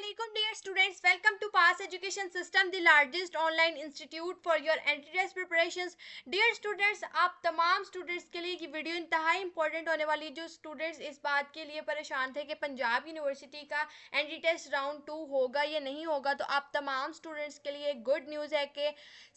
Assalamualaikum dear students, welcome to Pass Education System, the largest online institute for your NTS preparations. Dear students, आप तमाम students के लिए ये video इंतहाई important होने वाली है। जो स्टूडेंट्स इस बात के लिए परेशान थे कि पंजाब यूनिवर्सिटी का एंटी टेस्ट राउंड 2 होगा या नहीं होगा, तो आप तमाम स्टूडेंट्स के लिए गुड न्यूज़ है कि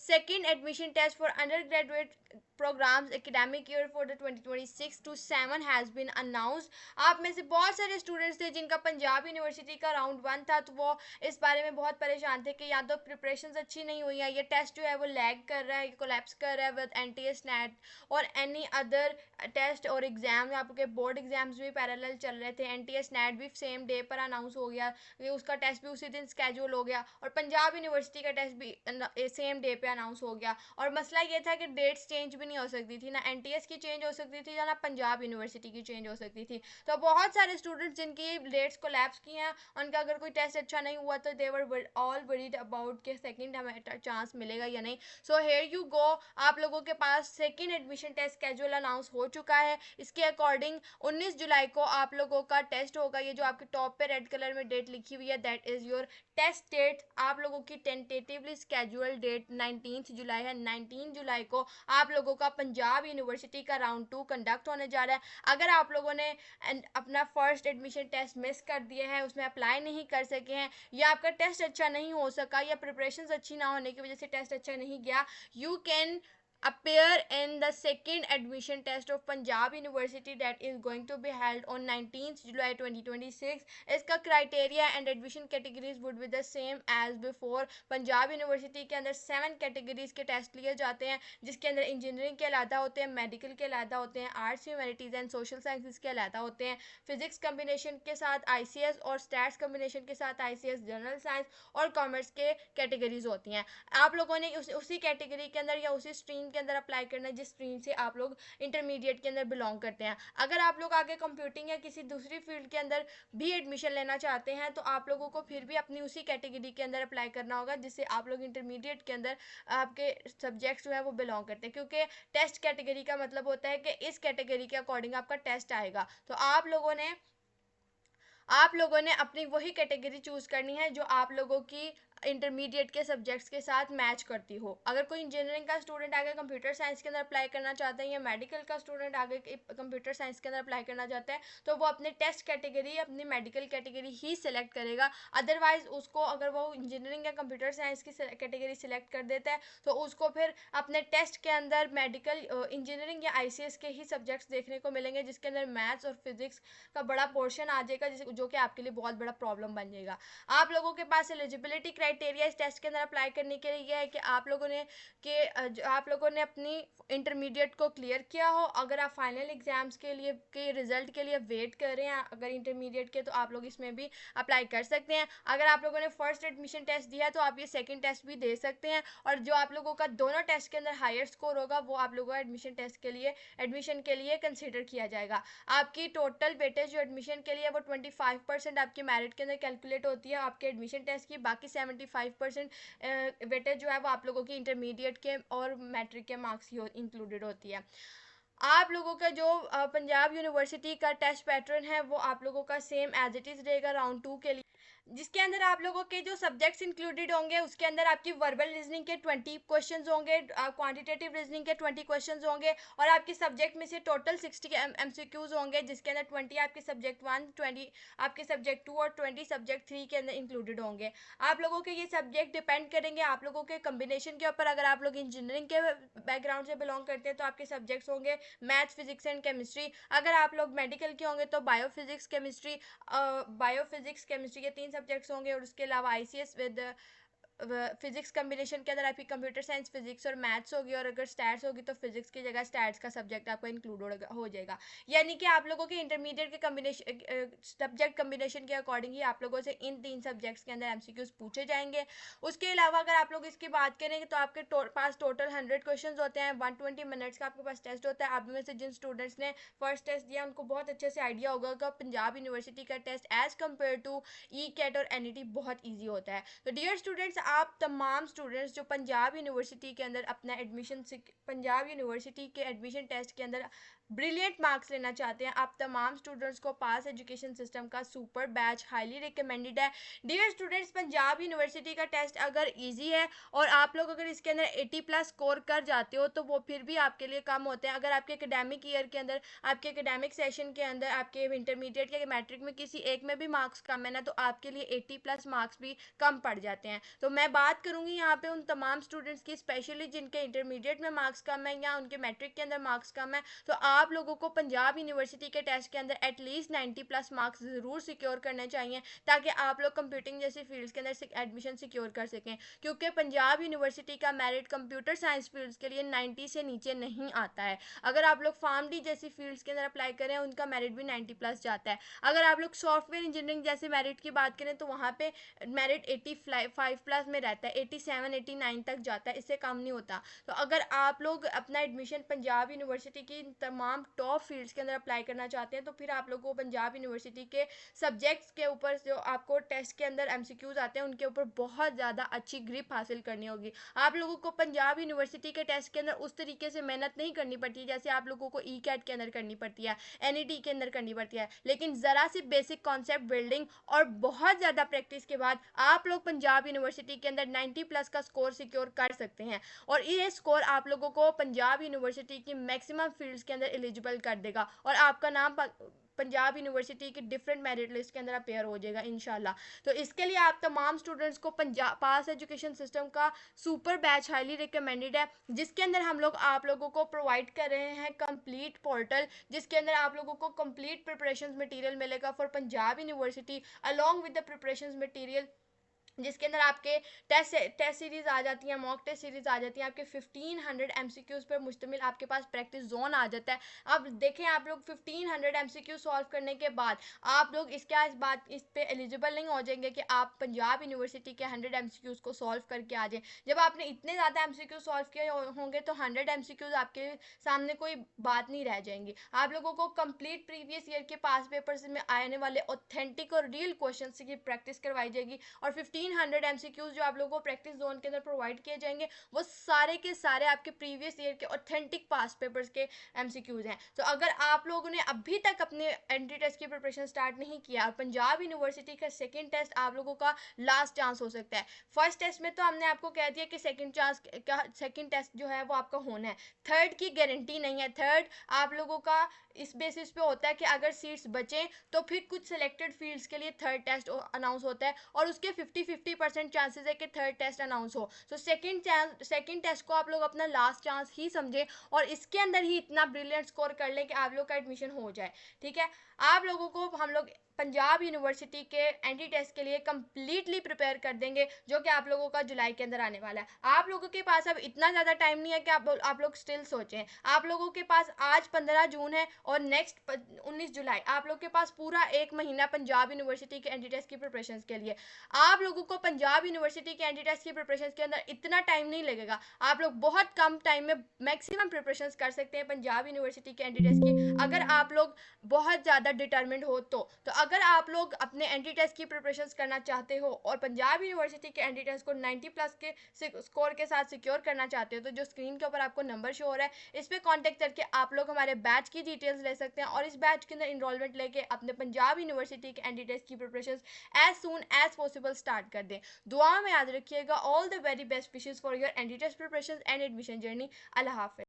second admission test for undergraduate programs academic year for the 2026 to 7 has been announced. आप में से बहुत सारे स्टूडेंट्स थे जिनका पंजाब यूनिवर्सिटी का राउंड 1 था, तो वो इस बारे में बहुत परेशान थे कि या तो प्रिपरेशन अच्छी नहीं हुई है, ये टेस्ट जो है वो लैग कर रहा है, कोलैप्स कर रहा है विद एनटीएस नेट और एनी अदर टेस्ट और एग्जाम। आपके बोर्ड एग्जाम्स भी पैरेलल चल रहे थे, एनटीएस नेट भी सेम डे पर अनाउंस हो गया, उसका टेस्ट भी उसी दिन स्केड्यूल हो गया और पंजाब यूनिवर्सिटी का टेस्ट भी सेम डे पे अनाउंस हो गया। और मसला ये था कि डेट्स चेंज भी नहीं हो सकती थी, ना एनटीएस की चेंज हो सकती थी ना पंजाब यूनिवर्सिटी की चेंज हो सकती थी। तो बहुत सारे स्टूडेंट्स जिनकी डेट्स कोलैप्स की हैं, उनका अगर कोई टेस्ट अच्छा नहीं हुआ तो दे वर ऑल वरीड अबाउट के सेकंड हमें चांस मिलेगा या नहीं। सो हेयर यू गो, आप लोगों के पास second admission test schedule announce हो चुका है। इसके अकॉर्डिंग 19 जुलाई को आप लोगों का टेस्ट होगा। ये जो आपके टॉप पे रेड कलर में डेट लिखी हुई है, that is your test date. आप लोगों की टेंटेटिवली स्केड्यूल डेट 19 जुलाई है। 19 जुलाई को आप लोगों का पंजाब यूनिवर्सिटी का राउंड 2 कंडक्ट होने जा रहा है। अगर आप लोगों ने अपना फर्स्ट एडमिशन टेस्ट मिस कर दिए हैं, उसमें अप्लाई नहीं कर सके हैं, या आपका टेस्ट अच्छा नहीं हो सका, या प्रिपरेशन अच्छी ना होने की वजह से टेस्ट अच्छा नहीं गया, you can appear in the second admission test of Punjab University that is going to be held on 19th July 2026. इसका criteria and admission categories would be the same as before. Punjab university के अंदर 7 categories के test लिए जाते हैं, जिसके अंदर engineering के अलहदा होते हैं, मेडिकल के अलहदा होते हैं, arts humanities and social sciences के अलहदा होते हैं, फिजिक्स कम्बिनेशन के साथ आईसीएस और स्टैट्स कम्बिनेशन के साथ आईसीएस, जनरल साइंस और कॉमर्स के कैटेगरीज होती हैं। आप लोगों ने उसी कैटेगरी के अंदर या उसी स्ट्रीम के अंदर अप्लाई करना है जिस स्ट्रीम से आप लोग इंटरमीडिएट के अंदर बिलोंग करते हैं। अगर आप लोग आगे कंप्यूटिंग या किसी दूसरी फील्ड के अंदर भी एडमिशन लेना चाहते हैं, तो आप लोगों को फिर भी अपनी उसी कैटेगरी के अंदर अप्लाई करना होगा जिससे आप लोग इंटरमीडिएट के अंदर आपके सब्जेक्ट्स जो है वो बिलोंग करते हैं, क्योंकि टेस्ट कैटेगरी का मतलब होता है कि इस कैटेगरी के अकॉर्डिंग आपका टेस्ट आएगा। तो आप लोगों ने अपनी वही कैटेगरी चूज़ करनी है जो आप लोगों की इंटरमीडिएट के सब्जेक्ट्स के साथ मैच करती हो। अगर कोई इंजीनियरिंग का स्टूडेंट आगे कंप्यूटर साइंस के अंदर अप्लाई करना चाहता है, या मेडिकल का स्टूडेंट आगे कंप्यूटर साइंस के अंदर अप्लाई करना चाहता है, तो वो अपने टेस्ट कैटेगरी अपनी मेडिकल कैटेगरी ही सिलेक्ट करेगा। अदरवाइज उसको, अगर वो इंजीनियरिंग या कंप्यूटर साइंस की कैटेगरी सिलेक्ट कर देता है, तो उसको फिर अपने टेस्ट के अंदर मेडिकल, इंजीनियरिंग या आईसीएस के ही सब्जेक्ट्स देखने को मिलेंगे, जिसके अंदर मैथ्स और फिजिक्स का बड़ा पोर्शन आ जाएगा, जो कि आपके लिए बहुत बड़ा प्रॉब्लम बन जाएगा। आप लोगों के पास एलिजिबिलिटी क्राइटेरिया इस टेस्ट के अंदर अप्लाई करने के लिए यह है कि आप लोगों ने अपनी इंटरमीडिएट को क्लियर किया हो। अगर आप फाइनल एग्जाम्स के रिजल्ट के लिए वेट कर रहे हैं अगर इंटरमीडिएट के, तो आप लोग इसमें भी अप्लाई कर सकते हैं। अगर आप लोगों ने फर्स्ट एडमिशन टेस्ट दिया है, तो आप ये सेकंड टेस्ट भी दे सकते हैं, और जो आप लोगों का दोनों टेस्ट के अंदर हायर स्कोर होगा वो आप लोगों का एडमिशन के लिए कंसिडर किया जाएगा। आपकी टोटल वेटेज जो एडमिशन के लिए वो 25% आपकी मेरिट के अंदर कैलकुलेट होती है आपके एडमिशन टेस्ट की। बाकी 75% वेटेज जो है वो आप लोगों की इंटरमीडिएट के और मैट्रिक के मार्क्स ही इंक्लूडेड होती है। आप लोगों का जो पंजाब यूनिवर्सिटी का टेस्ट पैटर्न है वो आप लोगों का सेम एज इट इज़ रहेगा राउंड 2 के लिए, जिसके अंदर आप लोगों के जो सब्जेक्ट्स इंक्लूडेड होंगे उसके अंदर आपकी वर्बल रीजनिंग के 20 क्वेश्चंस होंगे, क्वांटिटेटिव रीजनिंग के 20 क्वेश्चंस होंगे, और आपके सब्जेक्ट में से टोटल 60 एमसीक्यूज होंगे, जिसके अंदर 20 आपके सब्जेक्ट 1, 20 आपके सब्जेक्ट 2 और 20 सब्जेक्ट 3 के अंदर इंक्लूडेड होंगे। आप लोगों के ये सब्जेक्ट डिपेंड करेंगे आप लोगों के कम्बिनेशन के ऊपर। अगर आप लोग इंजीनियरिंग के बैकग्राउंड से बिलोंग करते हैं तो आपके सब्जेक्ट्स होंगे मैथ, फिजिक्स एंड केमिस्ट्री। अगर आप लोग मेडिकल के होंगे तो बायोफिजिक्स केमिस्ट्री के 3 सब्जेक्ट्स होंगे, और उसके अलावा आईसीएस विद फिजिक्स कम्बिनेशन के अंदर आपकी कंप्यूटर साइंस, फिजिक्स और मैथ्स होगी, और अगर स्टैट्स होगी तो फिजिक्स की जगह स्टैट्स का सब्जेक्ट आपका इंक्लूड हो जाएगा। यानी कि आप लोगों के इंटरमीडिएट के सब्जेक्ट कम्बिनेशन के अकॉर्डिंग ही आप लोगों से इन 3 सब्जेक्ट्स के अंदर एमसीक्यूज पूछे जाएंगे। उसके अलावा अगर आप लोग इसकी बात करेंगे तो आपके पास टोटल 100 क्वेश्चन होते हैं, 120 मिनट्स का आपके पास टेस्ट होता है। आप में से जिन स्टूडेंट्स ने फर्स्ट टेस्ट दिया उनको बहुत अच्छे से आइडिया होगा कि पंजाब यूनिवर्सिटी का टेस्ट एज कम्पेयर टू ई कैट और एनईटी बहुत ईजी होता है। तो डियर स्टूडेंट्स, आप तमाम स्टूडेंट्स जो पंजाब यूनिवर्सिटी के अंदर अपना पंजाब यूनिवर्सिटी के एडमिशन टेस्ट के अंदर ब्रिलियंट मार्क्स लेना चाहते हैं, आप तमाम स्टूडेंट्स को पास एजुकेशन सिस्टम का सुपर बैच हाईली रिकमेंडेड है। डियर स्टूडेंट्स, पंजाब यूनिवर्सिटी का टेस्ट अगर इजी है और आप लोग अगर इसके अंदर 80 प्लस स्कोर कर जाते हो तो वो फिर भी आपके लिए कम होते हैं। अगर आपके एकेडमिक ईयर के अंदर, आपके एकेडमिक सेशन के अंदर, आपके इंटरमीडिएट या मैट्रिक में किसी एक में भी मार्क्स कम है ना, तो आपके लिए 80 प्लस मार्क्स भी कम पड़ जाते हैं। तो मैं बात करूंगी यहाँ पे उन तमाम स्टूडेंट्स की, स्पेशली जिनके इंटरमीडिएट में मार्क्स कम है या उनके मैट्रिक के अंदर मार्क्स कम है। तो आप लोगों को पंजाब यूनिवर्सिटी के टेस्ट के अंदर एटलीस्ट 90 प्लस मार्क्स ज़रूर सिक्योर करने चाहिए, ताकि आप लोग कंप्यूटिंग जैसी फील्ड्स के अंदर एडमिशन सिक्योर कर सकें। क्योंकि पंजाब यूनिवर्सिटी का मेरिट कंप्यूटर साइंस फील्ड्स के लिए 90 से नीचे नहीं आता है। अगर आप लोग फार्म डी जैसी फील्ड्स के अंदर अप्लाई करें, उनका मेरिट भी 90 प्लस जाता है। अगर आप लोग सॉफ्टवेयर इंजीनियरिंग जैसे मेरिट की बात करें तो वहाँ पे मेरिट 85 प्लस में रहता है, 87 89 तक जाता है, इससे कम नहीं होता। तो अगर आप लोग अपना एडमिशन पंजाब यूनिवर्सिटी की तमाम टॉप फील्ड्स के अंदर अप्लाई करना चाहते हैं, तो फिर आप लोगों को पंजाब यूनिवर्सिटी के सब्जेक्ट्स के ऊपर जो आपको टेस्ट के अंदर एमसीक्यूज आते हैं उनके ऊपर बहुत ज़्यादा अच्छी ग्रिप हासिल करनी होगी। आप लोगों को पंजाब यूनिवर्सिटी के टेस्ट के अंदर उस तरीके से मेहनत नहीं करनी पड़ती जैसे आप लोगों को ई कैट के अंदर करनी पड़ती है, एनईटी के अंदर करनी पड़ती है, लेकिन ज़रा सी बेसिक कॉन्सेप्ट बिल्डिंग और बहुत ज़्यादा प्रैक्टिस के बाद आप लोग पंजाब यूनिवर्सिटी के अंदर 90 प्लस का स्कोर सिक्योर कर सकते हैं। और ये स्कोर आप लोगों को पंजाब यूनिवर्सिटी की मैक्सिमम फील्ड्स के अंदर एलिजिबल कर देगा और आपका नाम पंजाब यूनिवर्सिटी की डिफरेंट मेरिट लिस्ट के अंदर अपेयर हो जाएगा इंशाल्लाह। तो इसके लिए आप तमाम स्टूडेंट्स को पंजाब पास एजुकेशन सिस्टम का सुपर बैच हाईली रिकमेंडेड है, जिसके अंदर हम लोग आप लोगों को प्रोवाइड कर रहे हैं कंप्लीट पोर्टल, जिसके अंदर आप लोगों को कंप्लीट प्रिपरेशन मटेरियल मिलेगा for Punjab university along with the preparation material, जिसके अंदर आपके टेस्ट सीरीज आ जाती हैं, मॉक टेस्ट सीरीज आ जाती हैं, आपके 1500 एमसीक्यूज पर मुश्तमिल आपके पास प्रैक्टिस जोन आ जाता है। अब देखें आप लोग 1500 एमसीक्यू सॉल्व करने के बाद आप लोग इस पे एलिजिबल नहीं हो जाएंगे कि आप पंजाब यूनिवर्सिटी के 100 एमसीक्यूज को सॉल्व करके आ जाएं। जब आपने इतने ज़्यादा एमसीक्यू सॉल्व किए होंगे तो 100 एमसीक्यूज आपके सामने कोई बात नहीं रह जाएंगी। आप लोगों को कंप्लीट प्रीवियस ईयर के पास पेपर्स में आने वाले ऑथेंटिक और रियल क्वेश्चन की प्रैक्टिस करवाई जाएगी और 1500 एमसीक्यूज जो आप लोगों को प्रैक्टिस जोन के अंदर प्रोवाइड किए जाएंगे वो सारे के सारे आपके प्रीवियस ईयर के ऑथेंटिक पास पेपर्स के एमसीक्यूज हैं। तो अगर आप लोगों ने अभी तक अपने एंट्री टेस्ट की प्रिपरेशन स्टार्ट नहीं किया और पंजाब यूनिवर्सिटी का सेकंड टेस्ट आप लोगों का लास्ट चांस हो सकता है। फर्स्ट टेस्ट में तो हमने आपको कह दिया कि सेकंड टेस्ट जो है वो आपका होना है, थर्ड की गारंटी नहीं है। थर्ड आप लोगों का इस बेसिस पे होता है कि अगर सीट्स बचें तो फिर कुछ सिलेक्टेड फील्ड्स के लिए थर्ड टेस्ट अनाउंस होता है और उसके 50-50% चांसेस है कि थर्ड टेस्ट अनाउंस हो। तो सेकंड टेस्ट को आप लोग अपना लास्ट चांस ही समझें और इसके अंदर ही इतना ब्रिलियंट स्कोर कर लें कि आप लोग का एडमिशन हो जाए। ठीक है, आप लोगों को हम लोग पंजाब यूनिवर्सिटी के एंट्री टेस्ट के लिए कम्प्लीटली प्रिपेयर कर देंगे, जो कि आप लोगों का जुलाई के अंदर आने वाला है। आप लोगों के पास अब इतना ज़्यादा टाइम नहीं है कि आप लोग स्टिल सोचें। आप लोगों के पास आज 15 जून है और नेक्स्ट 19 जुलाई आप लोग के पास पूरा एक महीना पंजाब यूनिवर्सिटी के एंट्री टेस्ट की प्रिपरेशन के लिए। आप लोगों को पंजाब यूनिवर्सिटी के एंट्री टेस्ट की प्रिपरेशन के अंदर इतना टाइम नहीं लगेगा, आप लोग बहुत कम टाइम में मैक्सिमम प्रिपरेशन कर सकते हैं पंजाब यूनिवर्सिटी के एंट्री टेस्ट की, अगर आप लोग बहुत ज़्यादा डिटर्मिंड हो तो अगर आप लोग अपने एंट्री टेस्ट की प्रिपरेशन करना चाहते हो और पंजाब यूनिवर्सिटी के एंट्री टेस्ट को 90 प्लस के स्कोर के साथ सिक्योर करना चाहते हो तो जो स्क्रीन के ऊपर आपको नंबर शो हो रहा है इस पर कॉन्टेक्ट करके आप लोग हमारे बैच की डिटेल्स ले सकते हैं और इस बैच के अंदर इनरोलमेंट लेके अपने पंजाब यूनिवर्सिटी के एंट्री टेस्ट की preparation as soon as possible start कर दें। दुआ में याद रखिएगा। All the very best wishes for your entry test preparation and admission journey. अल्लाह हाफिज़।